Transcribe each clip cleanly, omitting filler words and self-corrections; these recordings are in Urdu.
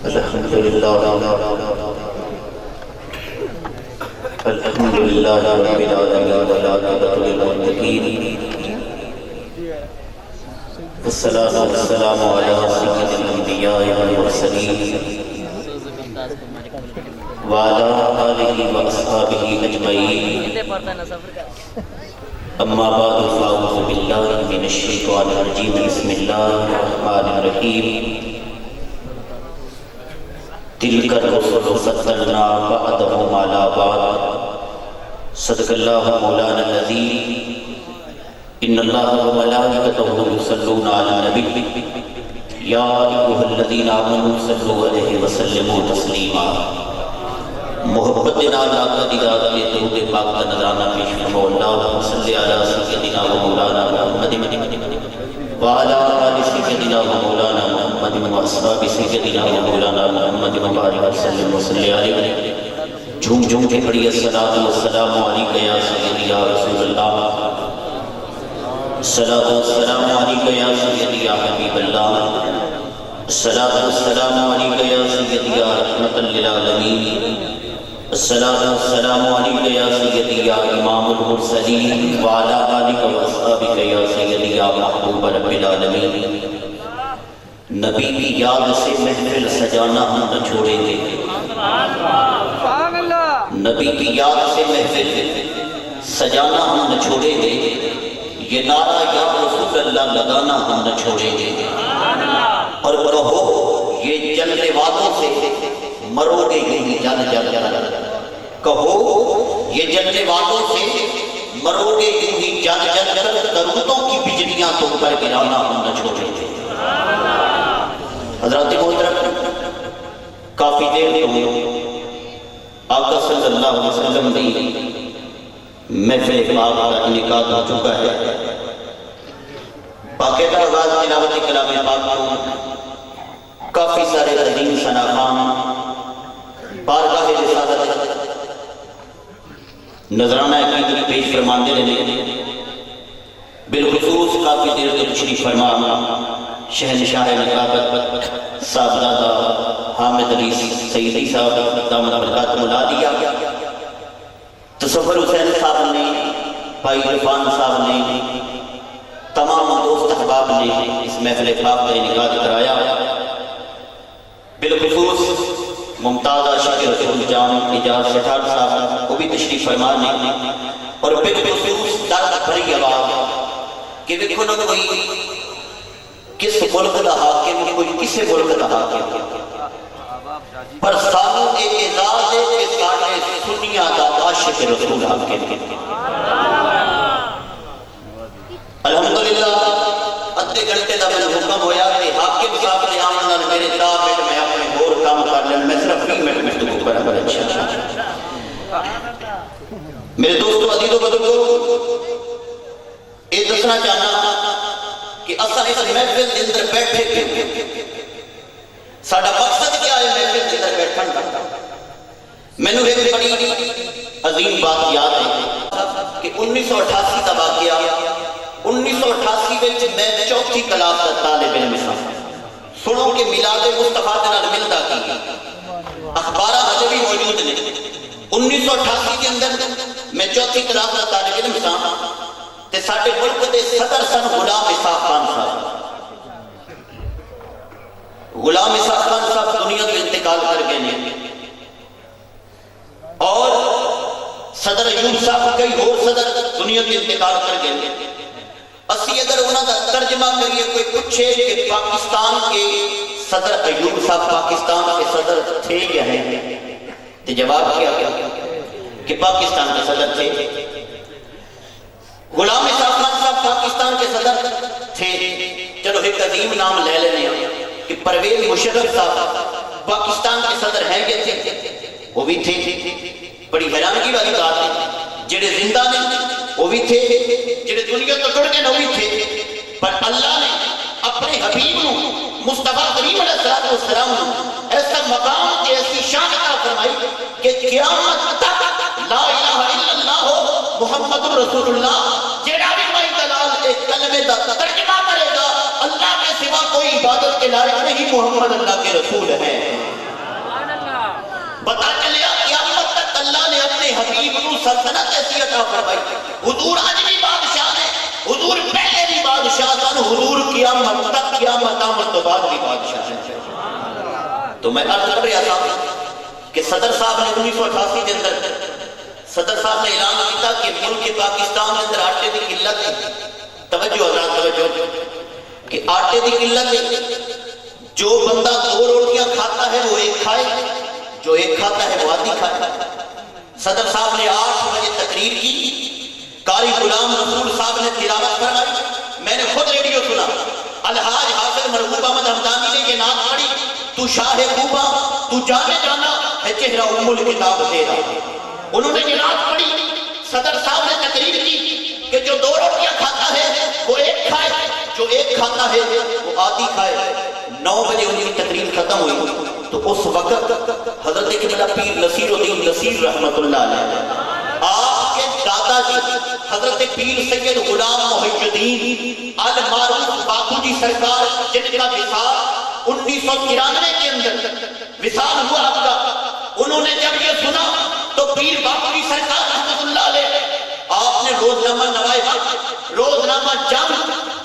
الحمدللہ الحمدللہ رب العالمین والعاقبۃ للمتقین والصلاۃ والسلام علی سید الانبیاء والمرسلین وعلی آلہ واصحابہ اجمعین اما بعد فاعوذ باللہ من الشیطان الرجیم بسم اللہ الرحمن الرحیم تلک الرسل فضلنا بعضهم علی بعض صدق اللہ مولانا العظیم ان اللہ وملائکتہ یصلون علی النبی یا ایھا الذین آمنوا صلوا علیہ وسلموا تسلیما محبت نال آقا دی ذات کے درود پاک کا نذرانہ پیش فرماؤ اللہم صلی علی سیدنا و مولانا محمد وعلى آل سيدنا ومولانا محمد واصحاب سيدنا ومولانا محمد وبارك وسلم وصلي عليه جھوم جھوم کے پڑھی الصلاۃ والسلام علیک یا سیدی یا رسول اللہ الصلاۃ والسلام علیک یا سیدی یا حبیب اللہ الصلاۃ والسلام علیک یا سیدی یا رحمۃ للعالمین الصلاۃ والسلام علیک یا سیدی یا امام المرسلین وعلی آلک واصحابک یا سیدی یا محبوب رب العالمین نبی کی یاد سے محفل سجانا ہم نہ چھوڑیں گے نبی کی یاد سے محفل سجانا ہم نہ چھوڑیں گے یہ نعرہ یا رسول اللہ لگانا ہم نہ چھوڑیں گے اور کہو یہ جلنے والوں سے مرو گے یوں جل جل جل کہو یہ جلنے والوں سے مرو گے یوں ہی جل جل جل درودوں کی بجلیاں تم پر گرانا ہم نہ چھوڑیں گے حضرات محترم کافی دیر تو آقا صلی اللہ علیہ وسلم کی محفل پاک کا انعقاد ہو چکا ہے باقاعدہ آغاز تلاوت کلام پاک کو کافی سارے عظیم شناخان بارگاہ رسالت نذرانہ عقیدت پیش فرماندے رہے بالخصوص کافی دیر تک تشریف فرما شہنشاہ نقابت صاحبزادہ حامد علی سیدی صاحب دامت برکات ملا دیا تصور حسین صاحب نے بھائی عرفان صاحب نے تمام دوست احباب نے اس محفل پاک کا انعقاد کرایا بالخصوص ممتازہ شکر رسول جان اجاز شٹار صاحب کو بھی تشریف فرما نے اور بالخصوص درد بھری آواز کہ دیکھو نہ کوئی کس ملک دا حاکم کوئی کسے ملک دا حاکم پر سانو ایک اعزاز ہے کہ سانے سنیا دا عاشق رسول حاکم الحمدللہ ادھے گھنٹے دا میں حکم ہویا کہ حاکم صاحب نے آمنا میرے دابٹ میں اپنے اور کام کر لیں میں صرف 20 منٹ میں تو کرا بڑا اچھا میرے دوستو عزیز و بزرگو یہ دسنا چاہنا کہ اصلا اس محفل کے اندر بیٹھے کیوں ساڑھا مقصد کیا ہے محفل کے اندر بیٹھن کا میں نے ایک بڑی عظیم بات یاد ہے کہ 1988 کا واقعہ 1988 میں میں چوتھی کلاس کا طالب علم سنو کہ میلاد مصطفیٰ جنال ملتا کی اخبارہ حجر بھی موجود نے 1988 کے اندر میں چوتھی کلاس کا طالب علم تے ساڑھے ملک دے صدر سن غلام اسحاق خان صاحب غلام اسحاق خان صاحب دنیا تو انتقال کر گئے ہیں اور صدر ایوب صاحب کئی اور صدر دنیا تو انتقال کر گئے ہیں اسی اگر انہوں کا ترجمہ کریے کوئی پوچھے کہ پاکستان کے صدر ایوب صاحب پاکستان کے صدر تھے یا ہیں تو جواب کیا کہ پاکستان کے صدر تھے غلام اسحاق خان صاحب پاکستان کے صدر تھے چلو ایک عظیم نام لے لینے کہ پرویز مشرف صاحب پاکستان کے صدر ہیں کہ تھے وہ بھی تھے بڑی حیرانگی والی بات ہے جڑے زندہ نے وہ بھی تھے جڑے دنیا تو ٹوٹ گئے وہ بھی تھے پر اللہ نے اپنے حبیب مصطفیٰ کریم علیہ السلام ایسا مقام ایسی شان عطا فرمائی کہ قیامت تک لا الہ الا اللہ محمد رسول اللہ جیڑا بھی مائی دلال ایک کلمے دا ترجمہ کرے گا اللہ کے سوا کوئی عبادت کے لائق نہیں، محمد اللہ کے رسول ہیں۔ پتہ چلیا قیامت تک اللہ نے اپنے حبیب کو سلطنت ایسی عطا فرمائی۔ حضور آج بھی بادشاہ ہیں، حضور پہلے بھی بادشاہ تھا، حضور قیامت تک قیامت آمد تو بعد بھی بادشاہ ہیں۔ تو میں عرض کر رہا تھا کہ صدر صاحب نے 1988 کے اندر صدر صاحب نے اعلان کیا کہ ملک پاکستان کے اندر آٹے کی قلت ہے۔ توجہ حضرات توجہ کہ آٹے کی قلت ہے، جو بندہ 2 روٹیاں کھاتا ہے وہ 1 کھائے، جو 1 کھاتا ہے وہ آدھی کھائے۔ صدر صاحب نے 8 بجے تقریر کی، قاری غلام رسول صاحب نے تلاوت فرمائی، میں نے خود ریڈیو سنا، الحاج حافظ مرحوم احمد حمدانی نے یہ نعت پڑھی، تو شاہ خوبا تو جانے جانا ہے چہرہ ام الکتاب تیرا۔ انہوں نے یہ نعت پڑھی، صدر صاحب نے تقریر کی کہ جو 2 روٹیاں کھاتا ہے وہ 1 کھائے، جو 1 کھاتا ہے وہ آدھی کھائے۔ 9 بجے ان کی تقریر ختم ہوئی تو اس وقت حضرت قبلہ پیر نصیر الدین نصیر رحمت اللہ علیہ آپ کے دادا جی حضرت پیر سید غلام محی الدین المعروف باپو جی سرکار جن کا وصال 1993 کے اندر وصال ہوا آپ کا، انہوں نے جب یہ سنا تو پیر باپو جی سرکار رحمت اللہ علیہ آپ نے روزنامہ نوائے، روزنامہ جنگ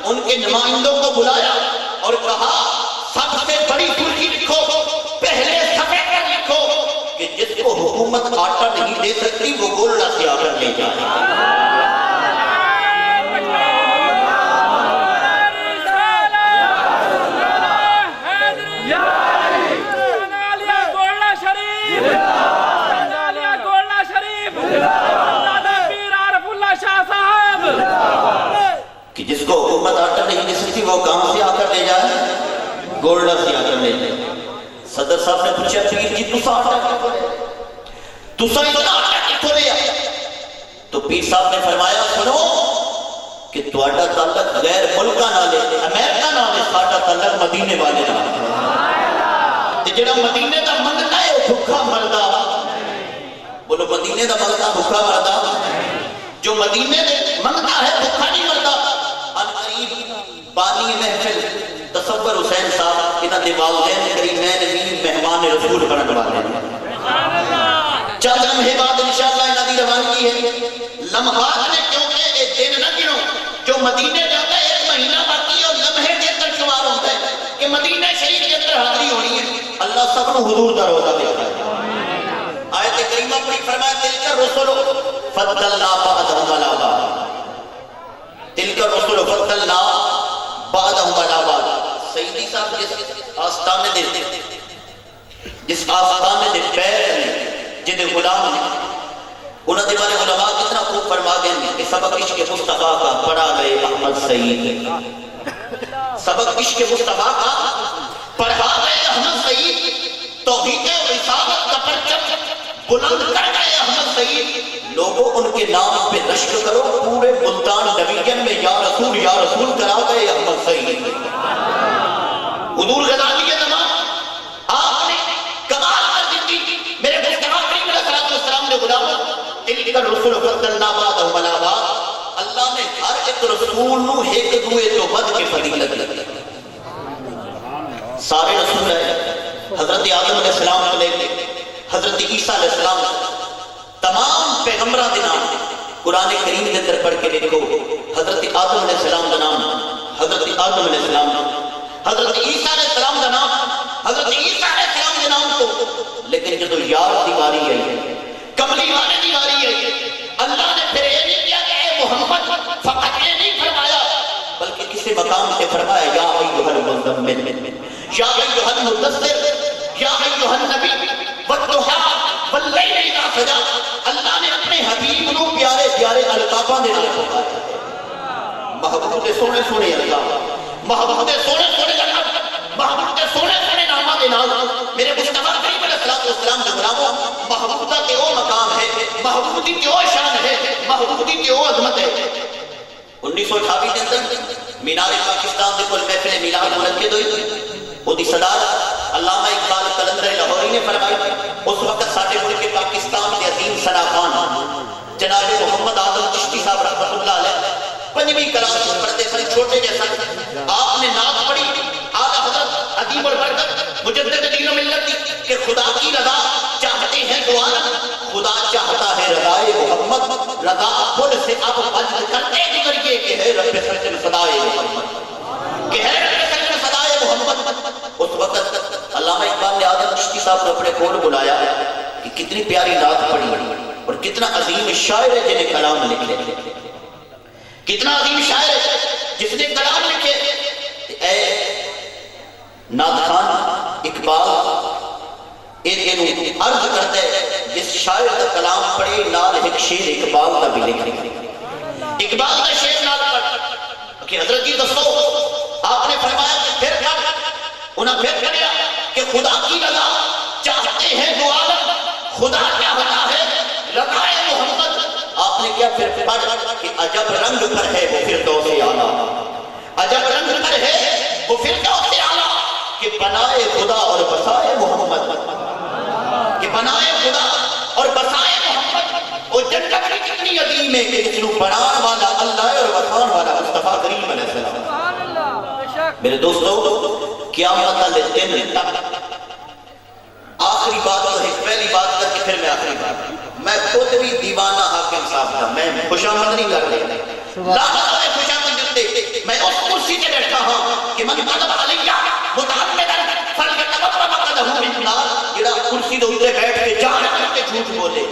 ان کے نمائندوں کو بلایا اور کہا سب سے بڑی سرخی لکھو، پہلے صفحے پر لکھو کہ جس کو حکومت آٹا نہیں دے سکتی وہ گولڈا سے آ کر لے جائے۔ کہ جس کو حکومت آٹا نہیں دے سکتی وہ کہاں سے آ کر لے جائے؟ گولڈا سے آ کر لے جائے۔ صدر صاحب نے پوچھا پیر جی تسا آٹا کتوں لے تسا اتنا آٹا کتوں لے آئے؟ تو پیر صاحب نے فرمایا سنو کہ تہاڈا تعلق غیر ملکاں نال ہے، امریکہ نال ہے، ساڈا تعلق مدینے والے نال ہے۔ تے جڑا مدینے دا منگتا ہے وہ بھوکا مردا، بولو مدینے دا منگتا بھوکا مردا، جو مدینے دے منگتا ہے بھوکا نہیں مردا۔ ان قریب بانی محفل تصور حسین صاحب انہاں دے والدین کریمین بھی مہمان رسول بنن والے ہیں۔ چند لمحے بعد انشاءاللہ انہاں دی روانگی ہے، لمحات نے کیونکہ ایک دن نہ گنو جو مدینے جاتا ہے 1 مہینہ باقی اور لمحے کے اندر شمار ہوتا ہے کہ مدینہ شریف کے اندر حاضری ہونی ہے۔ اللہ سب کو حضور دا روضہ دیتا ہے۔ آیت کریمہ پڑھی فرمایا تلک الرسل فضلنا بعضهم علی بعض، تلک الرسل فضلنا بعضهم علی بعض۔ سیدی صاحب جس آستانے دے پیر نے جدے غلام نے انہوں نے بارے علماء کتنا خوب فرما گئے ہیں کہ سبق عشق مصطفیٰ کا پڑھا گئے احمد سعید، سبق عشق مصطفیٰ کا پڑھا گئے احمد سعید، توحید و رسالت کا پرچم بلند کر گئے احمد سعید۔ لوگوں ان کے نام پہ رشک کرو، پورے ملتان ڈویژن میں یا رسول کرا گئے احمد سعید۔ حضور غزالی کے زمان آپ نے کمال کر دیتی، میرے مصطفیٰ کریم علیہ السلام نے غلاموں تلک الرسل فضلنا بعضهم علی بعض، اللہ نے ہر ایک رسول نو ایک دوئے تو بد کے فضیلت دی۔ سارے رسول ہیں، حضرت آدم علیہ السلام کو لے کے حضرت عیسیٰ علیہ السلام، تمام پیغمبران دے نام قرآن کریم کے اندر پڑھ کے دیکھو، حضرت آدم علیہ السلام کا نام حضرت آدم علیہ السلام، حضرت عیسیٰ علیہ السلام کا نام حضرت عیسیٰ علیہ السلام کے نام کو، لیکن جب یار دیواری ہے کملی والے دیواری ہے، اللہ نے پھر یہ نہیں کیا کہ اے محمد فقط یہ نہیں فرمایا بلکہ کسی مقام پہ فرمایا یا ایھا المزمل یا ایھا المدثر یا ایھا النبی والضحیٰ واللیل اذا سجا۔ اللہ نے اپنے حبیب کو پیارے پیارے القاباں دے نام پکارا، محبوب دے سونے سونے القاب، محبوب دے سونے سونے لقب، محبوب دے سونے سونے نامہ دے نام۔ میرے مصطفیٰ کریم علیہ السلام کے غلاموں، محبوب دا کے وہ مقام ہے، محبوب دی کے وہ شان ہے، محبوب دی کے وہ عظمت ہے۔ 1928 کے اندر مینار پاکستان دے کول محفل میلاد منعقد ہوئی، وہ دی صدارت علامہ اقبال قلندر لاہوری نے فرمائی۔ اس وقت ساڈے ملک پاکستان ثنا خان جناب محمد آدم چشتی صاحب رحمۃ اللہ علیہ پنجویں کلاس میں پڑھتے سن، چھوٹے جیسا آپ نے نعت پڑھی اعلیٰ حضرت ادیب البرکت مجدد دین و ملت کہ خدا کی رضا چاہتے ہیں دو عالم، خدا چاہتا ہے رضائے محمد، رضا خود سے اب وجد کرتے گزریے کہ ہے رب سجن صدائے محمد، کہ ہے رب سجن صدائے محمد۔ اس وقت علامہ اقبال نے آدم چشتی صاحب کو اپنے کول بلایا کہ کتنی پیاری نعت پڑھی اور کتنا عظیم شاعر ہے جنہیں کلام لکھے، کتنا عظیم شاعر ہے جس نے کلام لکھے۔ اے نعت خان اقبال عرض کرتے جس شاعر کا کلام پڑھے نال ایک شیر اقبال کا بھی لکھے، اقبال کا شیر نال پڑھ کہ حضرت جی دسو آپ نے فرمایا کہ پھر کر انہاں پھر کریا کہ خدا کی رضا چاہتے ہیں دو عالم، خدا چاہتا ہے رضائے محمد۔ آپ نے کیا پھر پڑھ کہ عجب رنگ پر ہے وہ فردوس اعلیٰ، عجب رنگ پر ہے وہ فردوس اعلیٰ کہ بنائے خدا اور بسائے محمد، کہ بنائے خدا اور بسائے محمد۔ وہ جنت بھی کتنی عظیم ہے کہ اس نو بنان والا اللہ اور بسان والا مصطفیٰ کریم علیہ السلام۔ میرے دوستو قیامت والے دن تک آخری بات تو ہے، پہلی بات کر کے پھر میں آخری بات، میں خود بھی دیوانہ حاکم صاحب تھا، میں خوشامد نہیں کر رہے لاحظ ہے خوشامد جلتے میں اس کرسی سے بیٹھا ہوں کہ من قدم علیہ متعمدن فلیتبوأ مقعدہ من النار، جڑا کرسی دے اوپر بیٹھ کے جان کے جھوٹ بولے،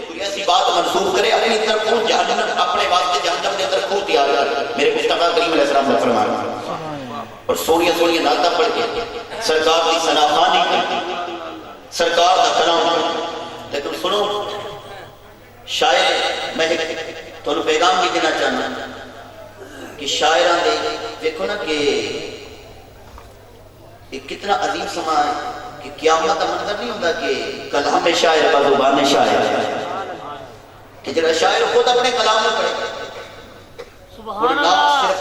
کوئی ایسی بات منسوخ کرے اپنی طرف کو جہنم، اپنے واسطے جہنم کے اندر کو تیار کر، میرے مصطفیٰ کریم علیہ السلام نے فرمایا۔ اور سونیا سونیا نعتیں پڑھ کے سرکار کی ثنا خوانی کی، سرکار کا کلام پڑھ، لیکن سنو شاعر میں تو پیغام بھی دینا چاہنا کہ شاعران دے دیکھو نا کہ ایک کتنا عظیم سما ہے کہ قیامت کا منظر نہیں ہوتا کہ کلام شاعر کا زبان شاعر کہ جڑا شاعر خود اپنے کلام میں پڑھے۔ سبحان اللہ،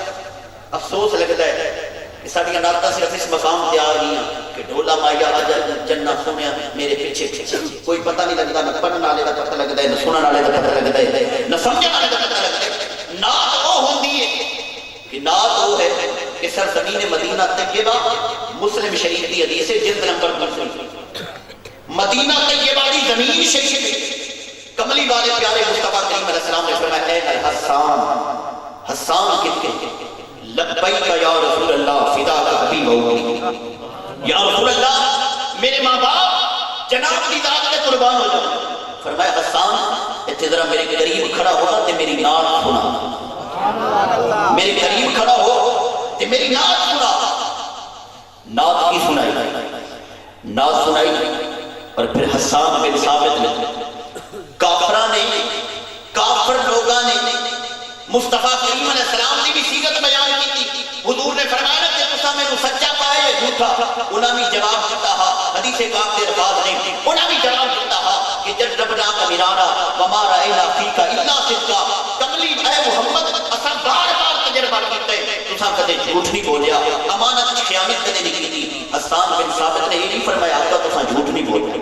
افسوس لگتا ہے کہ ساڑیاں نعتاں صرف اس مقام تے آ گئی کہ ڈھولا مایا آجا جنہ سنیا میرے پیچھے پیچھے، کوئی پتہ نہیں لگتا، نہ پڑھنے والے کا پتہ لگتا ہے، نہ سننے والے کا پتہ لگتا ہے، نہ سمجھنے والے کا پتہ لگتا ہے۔ نعت وہ ہوندی ہے کہ نعت وہ ہے کہ سرزمین مدینہ طیبہ، مسلم شریف کی حدیث ہے جلد نمبر 2، مدینہ طیبہ دی زمین شریف کملی والے پیارے مصطفیٰ کریم علیہ السلام نے فرمایا اے حسان، حسان کہتے ہیں لبیک یا رسول اللہ فداک ابی و امی، یا رسول اللہ میرے ماں باپ جناب کی ذات میں قربان ہو جاؤ۔ فرمایا حسان اتنے ذرا میرے قریب کھڑا ہوگا تے میری نعت سنا، میرے قریب کھڑا ہو تے میری نعت سنا۔ نعت کی سنائی، نعت سنائی، اور پھر حسان بن ثابت نے کافران نے، کافر لوگاں نے مصطفیٰ کریم علیہ السلام نے بھی سیرت بیان کی تھی۔ حضور نے فرمایا کہ تسا میں سچا پایا یا جھوٹا، انہاں بھی جواب دیتا ہے حدیث پاک کے الفاظ نے، انہاں بھی جواب دیتا ہے کہ جربنا کا مرانا وما رأینا فیک الا صدقا، کملی اے محمد اساں بار بار تجربہ کیتا ہے تساں کدے جھوٹ نہیں بولیا، امانت کی خیانت کدے نہیں کی۔ حسان بن ثابت نے یہ نہیں فرمایا آپ کا تساں جھوٹ نہیں بولیا،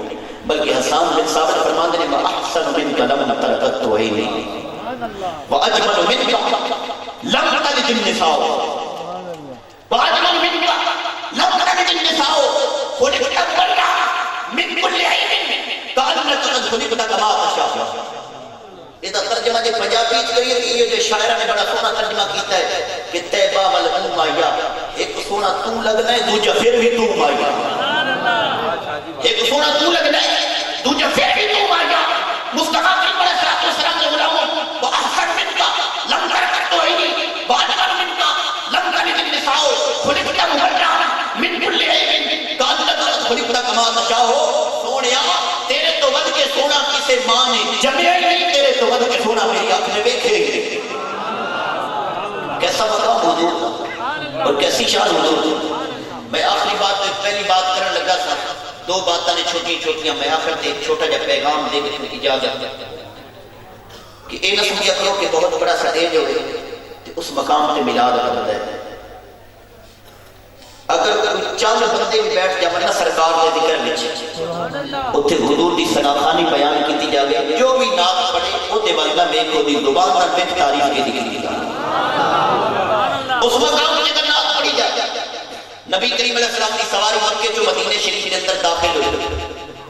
بلکہ حسان بن ثابت فرماتے ہیں وَأَحْسَنُ مِنْكَ لَمْ تَرَكَتْ عَيْنِي وَأَجْمَلُ مِنْكَ لَمْ تَلِدِ النِّسَاءُ وَأَجْمَلُ مِنْكَ لَمْ تَلِدِ النِّسَاءُ خُلِقْتَ بَرًّا مِنْ كُلِّ عَيْبٍ كَأَنَّكَ قَدْ خُلِقْتَ كَمَا تَشَاءُ۔ یہ ترجمہ جو پنجابی کریے کہ یہ جو شاعرہ نے بڑا سونا ترجمہ کیتا ہے کہ طیبہ والمایا، ایک سونا تو لگنا ہے دوجہ پھر بھی تو مایا، ایک سونا تو لگنا ہے دوجہ پھر بھی تو مایا۔ مصطفیٰ کریم علیہ السلام نے غلاموں وَأَحْسَنُ مِنْكَ لَمْ تَرَكَتْ عَيْنِي وَأَجْمَلُ مِنْكَ لَمْ تَلِدِ النِّسَاءُ خُلِقْتَ مُبَرًّا مِنْ كُلِّ عَيْبٍ كَأَنَّكَ قَدْ خُلِقْتَ كَمَا تَشَاءُ۔ سونیا تیرے تو ود کے سونا کسے ماں نے جمیا ہی نہیں، تیرے تو ود کے سونا میری آنکھ میں دیکھے ہی نہیں۔ کیسا مقام حضور اور کیسی شان حضور۔ میں آخری بات پہلی بات کرنے لگا تھا، دو باتاں نے چھوٹی چھوٹیاں، میں آخر تے ایک چھوٹا جا پیغام دے کے اجازت کہ اے نہ سمجھا کرو کہ بہت بڑا سٹیج ہوئے اس مقام تے میلاد کرتا ہے۔ اگر کوئی چند بندے بھی بیٹھ جاؤ سرکار کے ذکر میں اتنے حضور کی سناخانی بیان کی جائے جو بھی نعت پڑھے وہ والدہ ویکھو دی زبان پر وچ تاریخ کے لکھی جائے اس مقام میں جب نعت پڑھی جائے نبی کریم علیہ السلام کی سواری مکے جو مدینے شریف کے اندر داخل ہوئے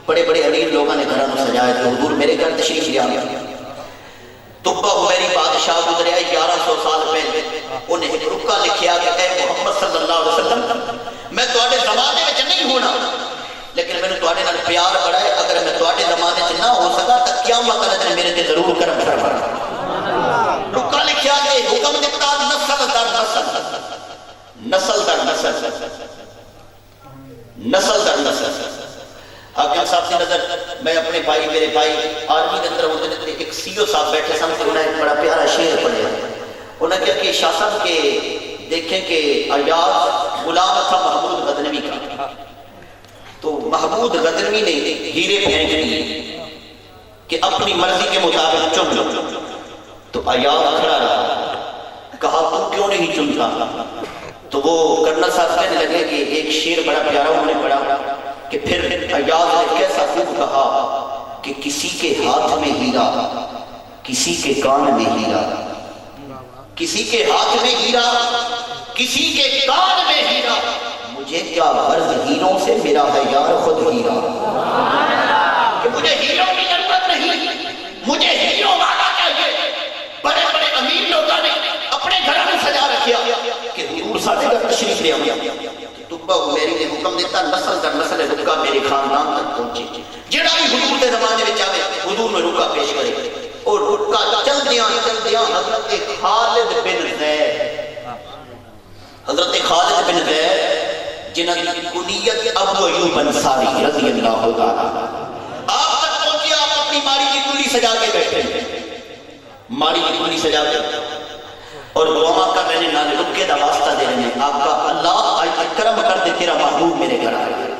بڑے بڑے امیر لوگوں نے گھروں میں سجایا تو حضور میرے گھر تشریف لے آیا تبا میری بادشاہ گزریا 1100 سال پہلے انہیں ایک رکا لکھیا کہ اے محمد صلی اللہ علیہ وسلم میں تواڈے زمانے میں نہیں ہونا لیکن میں نے تواڈے نال پیار بڑا ہے اگر میں تواڈے زمانے میں نہ ہو سکا تو قیامت والے دن میرے تے ضرور کرم فرمانا رکا لکھیا کہ حکم دیتا نسل در نسل نسل در نسل نسل در نسل حاکم صاحب کی نظر میں اپنے بھائی میرے بھائی آرمی کے اندر ہوتے تھے ایک سی او صاحب بیٹھے سن انہوں نے ایک بڑا پیارا شعر پڑھا انہوں نے کہا کہ شاہ صاحب کے دیکھیں کہ ایاز غلام تھا محمود غزنوی کا تو محمود غزنوی نے ہیرے پھینک دیے کہ اپنی مرضی کے مطابق چن لو تو ایاز کھڑا رہا کہا تو کیوں نہیں چنتا تو وہ کرنل صاحب کہنے لگے کہ ایک شعر بڑا پیارا انہوں نے پڑھا کہ پھر ایاز نے کیسا خوب کہا کہ کسی کے ہاتھ میں ہیرا کسی کے کان میں ہیرا کسی کے ہاتھ میں ہیرا کسی کے کان میں ہیرا مجھے کیا غرض ہیروں سے میرا ہے یار خود ہیرا کہ مجھے ہیروں کی ضرورت نہیں مجھے ہیروں والا چاہیے بڑے بڑے امیر لوگوں نے اپنے گھروں میں سجا رکھیا کہ حضور ساڈے گھر تشریف لے آیا تبا میری نے حکم دیتا نسل در نسل رکا میرے خاندان تک پہنچے جڑا بھی حضور کے زمانے میں آوے حضور میں رکا پیش کرے اور رکا چل دیاں حضرت خالد بن زید حضرت خالد بن زید جنہاں کی کنیت ابو ایوب انصاری رضی اللہ تعالیٰ آپ تک پہنچے آپ اپنی ماری کی کلی سجا کے بیٹھے ماری کی کلی سجا کے اور دعا کر رہے ہیں نہ رکے دا واسطہ دے رہے ہیں آقا اللہ آج کرم کر دے تیرا محبوب میرے گھر آئے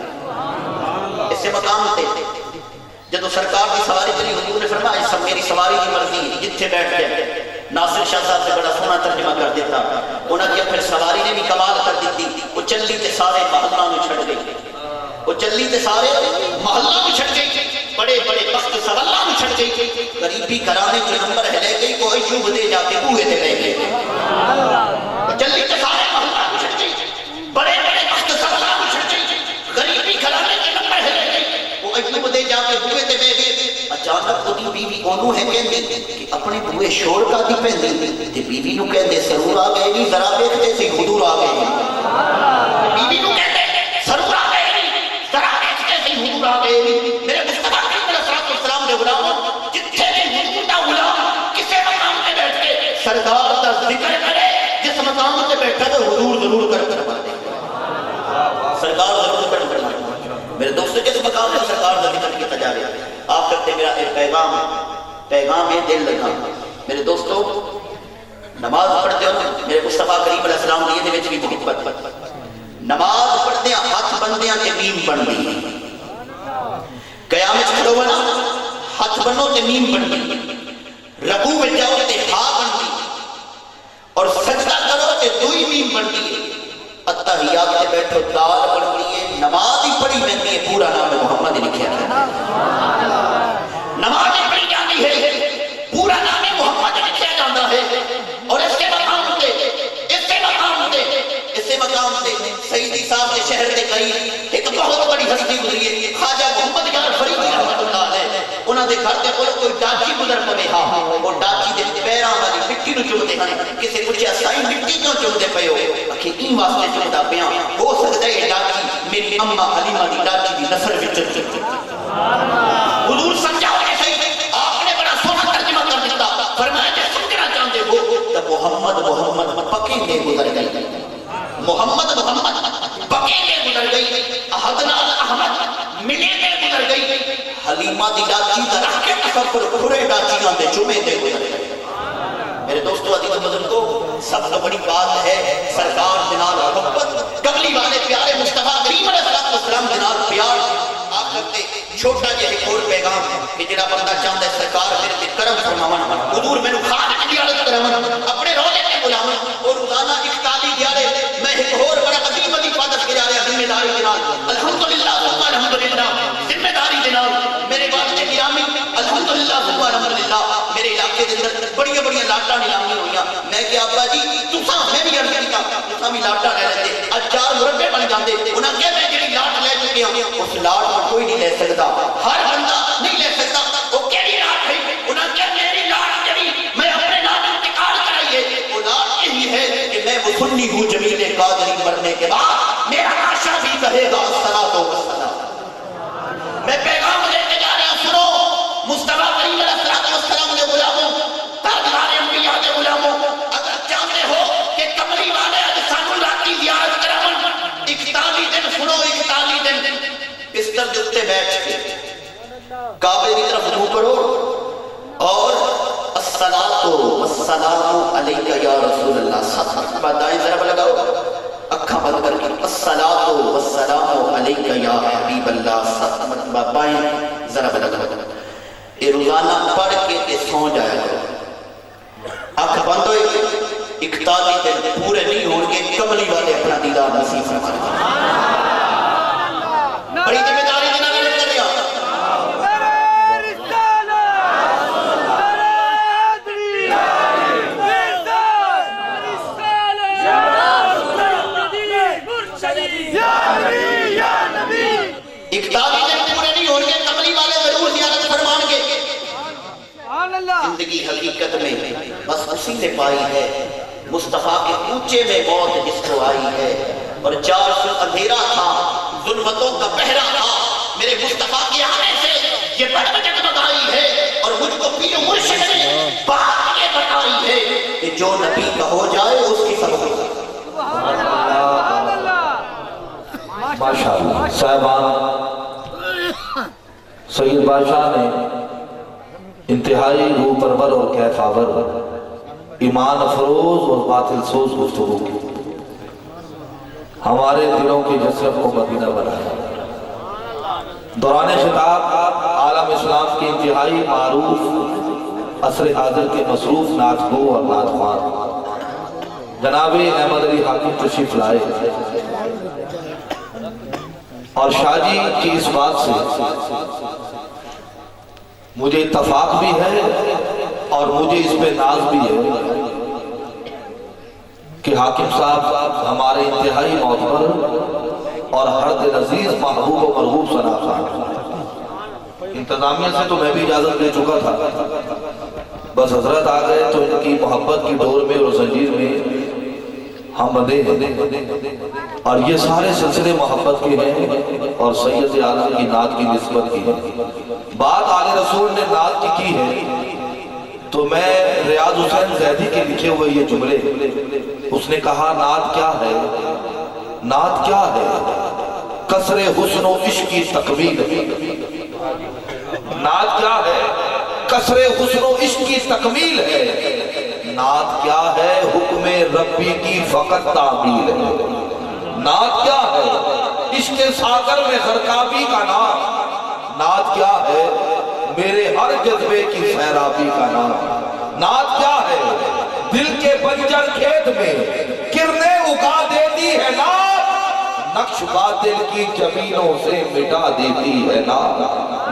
اس سے مقام تے جب سرکار کی سواری چلی حضور نے فرمایا اس میری سواری کی مرضی جتھے بیٹھ گئے ناصر شاہ صاحب سے بڑا سونا ترجمہ کر دیتا انہوں نے پھر سواری نے بھی کمال کر دیتی وہ چلی تے سارے محلہ میں چھڑ گئی وہ چلی تے سارے محلہ میں چھڑ گئی بڑے بڑے بخت سوالہ میں چھڑ گئی قریبی کرانے جو نمبر ہے لے گئی وہ ایوب دے جاتے بوئے دے لے گئے چلی تے سارے محلہ میں چھڑ گئی بڑے بڑے بخت سوالہ میں چھڑ گئی قریبی کرانے جو نمبر ہے لے گئی وہ ایوب دے جاتے بوئے دے لے گئے اچانک خودی بیوی انہوں ہے کہندے کہ اپنے بوئے شور کا دی پہندے تے بیوی نو کہندے سرور آ گئے نہیں ذرا دیکھتے سے حضور آ گئے بیوی نو کہندے سرور آ گئے نہیں ذرا دیکھتے سے حضور آ گئے میرے مصطفیٰ کے غلام جتھے بھی حضور دا غلام کسے مقام پہ بیٹھ کے سرکار دا ذکر کرے جس مقام پہ بیٹھا تو حضور ضرور کر فرما دے سرکار ضرور کر فرما دے میرے دوستو جس مقام پہ سرکار دا ذکر کیا جا رہا ہے آخر تے میرا ایک پیغام ہے دل لگا میرے دوستو نماز پڑھتے ہو میرے مصطفیٰ کریم علیہ السلام دیئے دے وچ بھی محبت نماز پڑھتے ہیں ہاتھ بندے ہیں کہ میم بن دی قیامت کھڑو بنا ہاتھ بنو تے میم بن دی رکوع میں جاؤ تے ہا بن دی اور سجدہ کرو تے دوئی میم بن دی اتحیات تے بیٹھو دال بن دی نماز ہی پڑھی بنتی ہے پورا نام محمد لکھیا ہے نماز ہی پڑھی جاتی ہے پورا نام محمد لکھیا جاتا ہے اور اس کے مقام سے سیدی صاحب کے شہر کے قریب ایک بہت بڑی ہستی گزری ہے خواجہ محمد یار فریدی رحمت اللہ علیہ انہاں دے گھر تے کوئی ڈاچی گزر پے ہا اور ڈاچی دے پیراں والی مٹی نو چومدے ہن کسے پوچھیا سائیں مٹی کیوں چومدے پئے ہو کہ این واسطے چومدا پیاں ہو سکدا ہے ڈاچی میری اما حلیمہ دی ڈاچی دی نسل وچ سبحان اللہ حضور سمجھاؤ کہ صحیح آپ نے بڑا سونا ترجمہ کر دیتا فرمایا کہ سمجھنا چاہتے ہو تو محمد پکے دے گزر گئی محمد بقے دے گزر گئی احدنال احمد ملے دے گزر گئی حلیمہ دی ڈاچی دا رکھ کے تصور پورے ڈاچیاں دے چومے دے گزر گئی میرے دوستو عزیز بزرگو سب سے بڑی بات ہے سرکار جناب محبت کملی والے پیارے مصطفیٰ کریم علیہ السلام جناب پیار آخر تے چھوٹا جہے ایک اور پیغام ہے کہ جڑا بندہ چاہتا ہے سرکار میرے تے کرم فرماون حضور مینوں خالق دی عزت کرن اپنے روزے تے بلاون اور روزانہ 41 دیارے میں ایک اور بڑا عظیم وظیفہ دس کے جا رہا ذمہ داری الحمدللہ ثم الحمدللہ ذمہ داری دے نال میرے والد گرامی الحمدللہ ثم الحمدللہ میرے علاقے دے اندر بڑی بڑی لاٹاں نیلامی ہوئیاں. میں کہ ابا جی تساں میں بھی عرض کیتا تساں بھی لاٹاں لے لیندے اج 4 مربے بن جاندے. انہاں کہ میں جڑی لاٹ لے چکے ہوں اس لاٹ کو کوئی نہیں لے سکدا, ہر بندہ نہیں لے سکدا. وہ کیڑی لاٹ ہے؟ انہاں کہ میری لاٹ جڑی میں اپنے نام انتقال کرائیے وہ لاٹ یہی ہے کہ میں مسنی ہوں جمیل قادری مرنے کے بعد میرا عاشق بھی کہے گا الصلاۃ والسلام. میں پیغام لے کے جا رہا ہوں, سنو مصطفیٰ کریم علیہ الصلوۃ والسلام کے غلاموں, تاجدار انبیاء کے غلاموں, اگر چاہتے ہو کہ کملی والے اج سانو راتی زیارت کراون 41 دن, سنو 41 دن بستر دے اوتے بیٹھ کے کعبے کی طرف منہ کرو اور الصلاۃ والسلام علیک یا رسول اللہ 7 مرتبہ دائیں ضرب لگاؤ, اکھاں بند کر کے الصلاۃ والسلام علیک یا حبیب اللہ 7 مرتبہ بائیں ضرب لگاؤ. یہ روزانہ پڑھ کے سو جایا کرو. اکھ بند ہوئے 41 دن پورے نہیں ہون گے, کملی والے اپنا دیدار نصیب فرمائیں. بڑی ذمہ داری دینا نہیں کر رہا. زندگی حقیقت میں بس اسی نے پائی ہے, مصطفیٰ کے اونچے میں موت جس کو آئی ہے. اور 4 سو اندھیرا تھا, ظلمتوں کا پہرا تھا, میرے مصطفیٰ کے آنے سے یہ بڑھ جگمگائی ہے. اور مجھ کو پیر مرشد نے بات یہ بتائی ہے کہ جو نبی کا ہو جائے اس کی سب ہوگا. ماشاءاللہ صاحبان, سید بادشاہ نے انتہائی روح پرور اور کیف آور, ایمان افروز اور باطل سوز گفتگو کی, ہمارے دلوں کی جسم کو مدینہ بنایا. دوران خطاب عالم اسلام کی انتہائی معروف عصر حاضر کے مصروف نعت گو اور نعت خوان جناب احمد علی حاکم تشریف لائے, اور شاہ جی کی اس بات سے مجھے اتفاق بھی ہے اور مجھے اس پہ ناز بھی ہے کہ حاکم صاحب ہمارے انتہائی معتبر اور ہر دل عزیز محبوب و مرغوب ثنا خان. انتظامیہ سے تو میں بھی اجازت دے چکا تھا, بس حضرت آ گئے تو ان کی محبت کی ڈور میں اور زنجیر میں ہم بندے ہیں, اور یہ سارے سلسلے محبت کے ہیں اور سید عالم کی نعت کی نسبت کی ہے. بات آل رسول نے نعت کی ہے تو میں ریاض حسین زیدی کے لکھے ہوئے یہ جملے, اس نے کہا نعت کیا ہے, نعت کیا ہے, قصر حسن و عشق کی تکمیل ہے. نعت کیا ہے, قصر حسن و عشق کی تکمیل ہے. نعت کیا ہے, حکم ربی کی فقط تعمیل ہے. نعت کیا ہے, عشق ساغر میں غرقابی کا نام. نعت کیا ہے, میرے ہر جذبے کی سیرابی کا نام. نعت کیا ہے, دل کے بنجر کھیت میں کرنے اگا دیتی ہے نعت, نقش باطل کی جبینوں سے مٹا دیتی ہے نعت.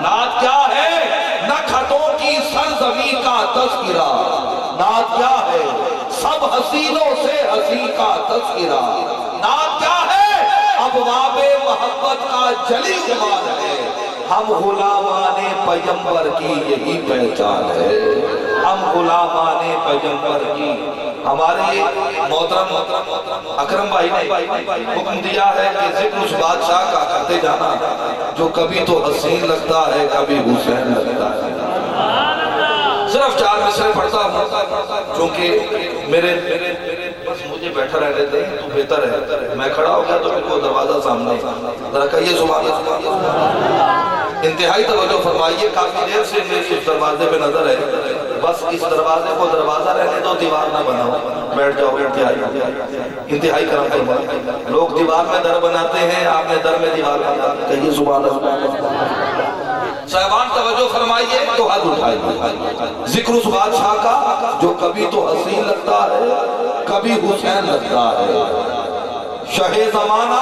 نعت کیا ہے, نہ خطوں کی سرزمین کا تذکرہ. نعت کیا ہے, سب حسینوں سے حسین کا تذکرہ. نعت کیا ہے, ابواب محبت کا جلی عنوان ہے. ہم غلامان پیغمبر کی یہی پہچان ہے, ہم غلامان پیغمبر کی. ہمارے محترم اکرم بھائی نے حکم دیا ہے کہ ذکر اس بادشاہ کا کرتے جانا جو کبھی تو حسین لگتا ہے کبھی حسین لگتا ہے. صرف 4 مصرے پڑھتا ہوں چونکہ میرے بس مجھے بیٹھا رہ لیتے ہیں تو بہتر ہے. میں کھڑا ہو گیا تو میرے کو دروازہ سامنے, ذرا کہیے سبحان اللہ. انتہائی توجہ فرمائیے, کافی دیر سے میری اس دروازے پہ نظر ہے, بس اس دروازے کو دروازہ رہنے تو دیوار نہ بناؤ, بیٹھ جاؤ. انتہائی کرم فرمائیے. لوگ دیوار میں در بناتے ہیں, آپ نے در میں دیوار بنا, کہیے سبحان اللہ. صاحبان توجہ فرمائیے تو ہاتھ اٹھائیے. ذکر اس بادشاہ کا جو کبھی تو حسین لگتا ہے کبھی حسین لگتا ہے. شہ زمانہ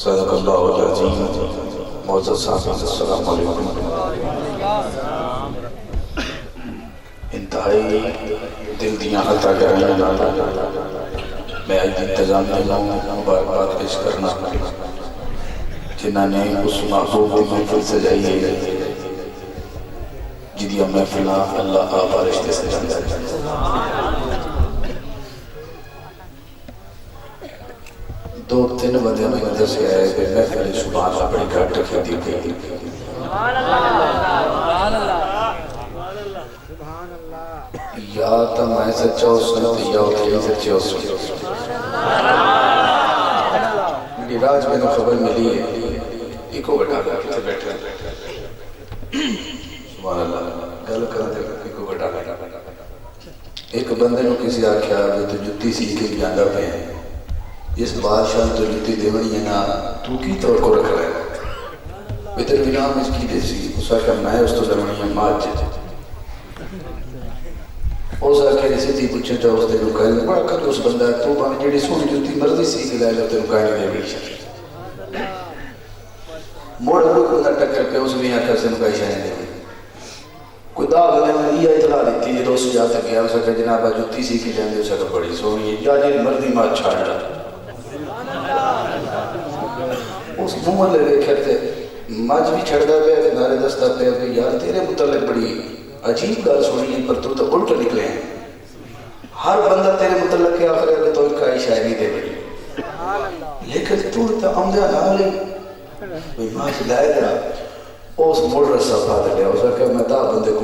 صدق اللہ العظیم. معزز صاحب السلام علیکم. انتہائی دل دیاں عطا گرائیاں میں آج انتظامیہ مبارکباد پیش کرنا جنہاں نے اس محبوب کی محفل سجائی ہے جدیہ محفلہ اللہ آپ رشتے سے جاندہ ہے. دو تین بندے میں نظر سے آئے کہ محفل سبحان اللہ بڑی گھٹ رکھی دی گئی. یا تا میں سچا ہو سنتی یا اتھائی سچے ہو سنتی. میری راج میں نے خبر ملی ہے ایکو بٹا کر کتے بیٹھے سبحان اللہ گل کرتے ایکو بٹا کر ایک بندے نے کسی آکھیا جو تو جتی سی کے جاندہ پہ ہیں اس بادشاہ تو جتی دیونی ہے نا تو کی طور کو رکھ رہے ہیں بیتر بنام اس کی دیسی اس آکھا میں اس تو دیونی ہے ماج جتے اس آکھا جیسے تھی پوچھیں جو اس دے رکھائے میں بڑا کر اس بندہ ہے تو بانے جیڑی سونی جتی مرضی سی کے لائے جاتے رکھائے دے بیشا موڑا لوگ بندہ ٹکر کے اس میں آکھا سے مکائی شاہنے دے کوئی داغ نے میں یہ اطلاع دیتی ہے دوست جاتا گیا اس آکھا جنابہ جتی سی کی جاندے اس آکھا بڑی سونی ہے یا جی مردی ماں چھاڑ رہا اس مومن لگے کہتے ماج بھی چھڑ دا پہ کہ نارے دستا پہ کہ یار تیرے متعلق بڑی عجیب گال سنی ہے پر تو الٹ نکلے ہیں. ہر بندہ تیرے متعلق کے آخر ہے کہ تو ایک شاعری دے بڑی لیکن تو عمدہ نہ لے ماج لائے گا اس مڑ رسا پا دے گیا اس کا کہ میں دا بندے کو